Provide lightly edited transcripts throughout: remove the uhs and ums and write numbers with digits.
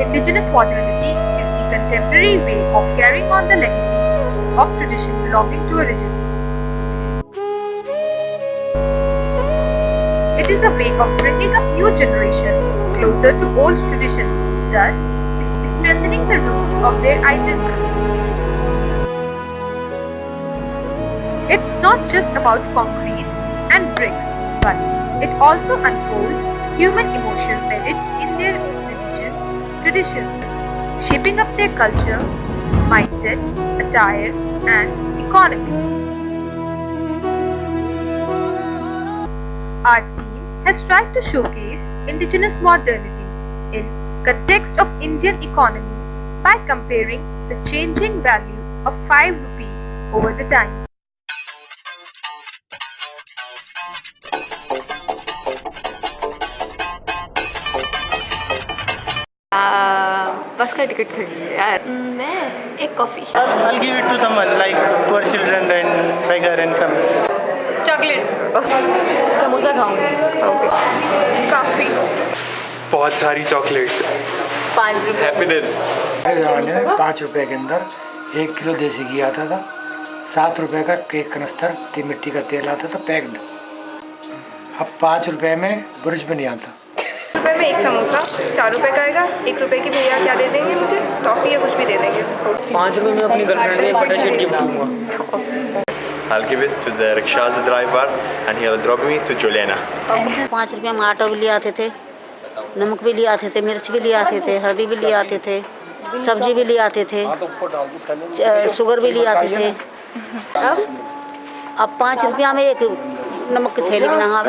Indigenous modernity is the contemporary way of carrying on the legacy of tradition belonging to a region. It is a way of bringing up new generation closer to old traditions, thus strengthening the roots of their identity. It's not just about concrete and bricks, but it also unfolds human emotion embedded in their religion, traditions, shaping up their culture, mindset, attire, and economy. Our team has tried to showcase indigenous modernity in context of Indian economy by comparing the changing value of 5 rupee over the time. बस का ticket खरीदिए यार। मैं एक coffee. I'll give it to someone like poor children and beggar and some. Chocolate. Samosa खाऊंगी। काफी। बहुत सारी चॉकलेट। 5 रुपये। Happy day. ज़माने में 5 रुपए के अंदर 1 किलो देसी घी आता था। 7 रुपए का केक कनस्तर मिट्टी का तेल आता था पैक्ड। अब 5 रुपए में ब्रुश भी नहीं आता। रुपये में एक समोसा 4 रुपये का आएगा। 1 रुपये की भैया क्या दे देंगे मुझे? टॉफी या कुछ भी दे देंगे। 5 रुपए में अपनी गर्लफ्रेंड को बटर शीट गिफ्ट दूंगा। I'll give it to the rickshaws driver and he'll drop me to Juliana. 5 रुपये में आटा भी ले आते थे, नमक भी ले आते थे, मिर्च भी ले आते थे, हल्दी भी ले आते थे, सब्जी भी ले आते थे, शुगर भी ले आते थे। अब 5 रुपया में एक नमक की थैली बना हुआ।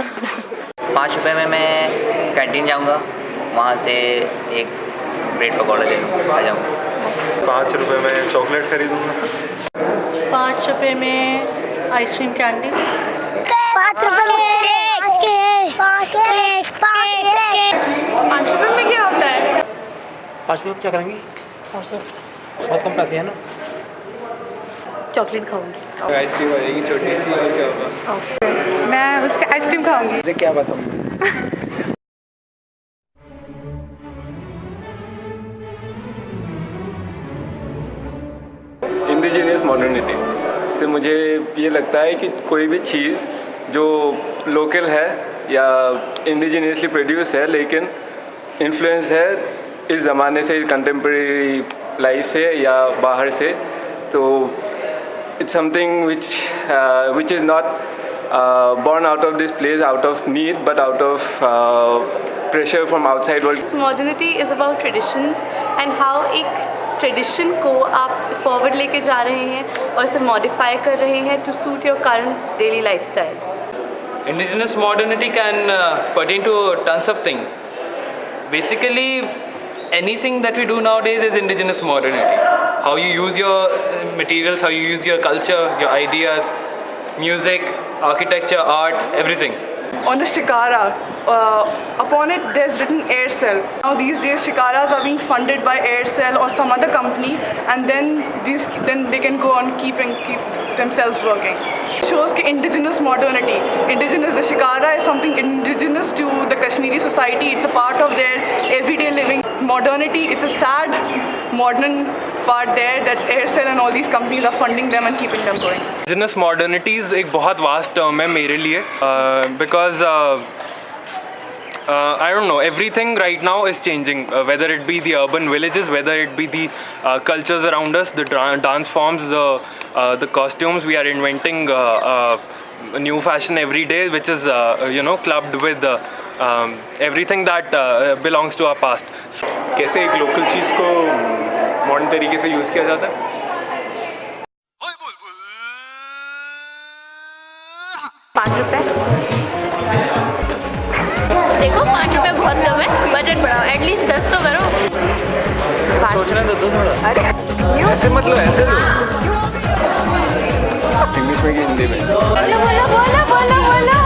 5 रुपये में मैं कैंटीन जाऊंगा, वहाँ से एक ब्रेड पकौड़ा ले लूँगा, आ जाऊँगा। 5 रुपए में चॉकलेट खरीदूंगा। 5 रुपये में आइसक्रीम कैंडी। 5 रुपये में केक। 5 रुपये में क्या होता है? 5 रुपए क्या करेंगी? बहुत कम पैसे हैं ना। चॉकलेट खाऊंगी। आइसक्रीम आ जाएगी छोटी सी और क्या होगा? मैं उससे आइसक्रीम खाऊंगी। मुझे क्या बताऊँ? इंडिजीनियस मॉडर्निटी से मुझे ये लगता है कि कोई भी चीज़ जो लोकल है या इंडिजीनियसली प्रोड्यूस है लेकिन इन्फ्लुएंस है इस ज़माने से, कंटेम्प्रेरी लाइफ से या बाहर से, तो it's something which is not born out of this place, out of need, but out of pressure from outside world. Modernity is about traditions and how एक ट्रेडिशन को आप फॉरवर्ड लेके जा रहे हैं और इसे मॉडिफाई कर रहे हैं to suit your current daily lifestyle. Indigenous modernity can pertain to tons of things. Basically, anything that we do nowadays is indigenous modernity. How you use your materials, how you use your culture, your ideas, music, architecture, art, everything. On the Shikara, upon it there's written Aircel. Now these days Shikaras are being funded by Aircel or some other company, and then they can go on keep themselves working. Shows कि indigenous modernity. Indigenous, the Shikara is something indigenous to the Kashmiri society. It's a part of their everyday living. Modernity, it's a sad modern part there that Aircel and all these companies are funding them and keeping them going. Indigenous modernities एक बहुत vast term है मेरे लिए, because I don't know, everything right now is changing, whether it be the urban villages, whether it be the cultures around us, the dance forms, the costumes. We are inventing new fashion every day, which is clubbed with everything that belongs to our past. कैसे एक local चीज़ को modern तरीके से use किया जाता है? 5 रुपये। देखो 5 रुपये बहुत कम है, बजट बढ़ाओ, एटलीस्ट 10 तो करो। सोचना तो दो थोड़ा। अरे ऐसे मतलब ऐसे इंग्लिश में कि हिंदी में? बोलो बोलो बोलो बोलो बोलो।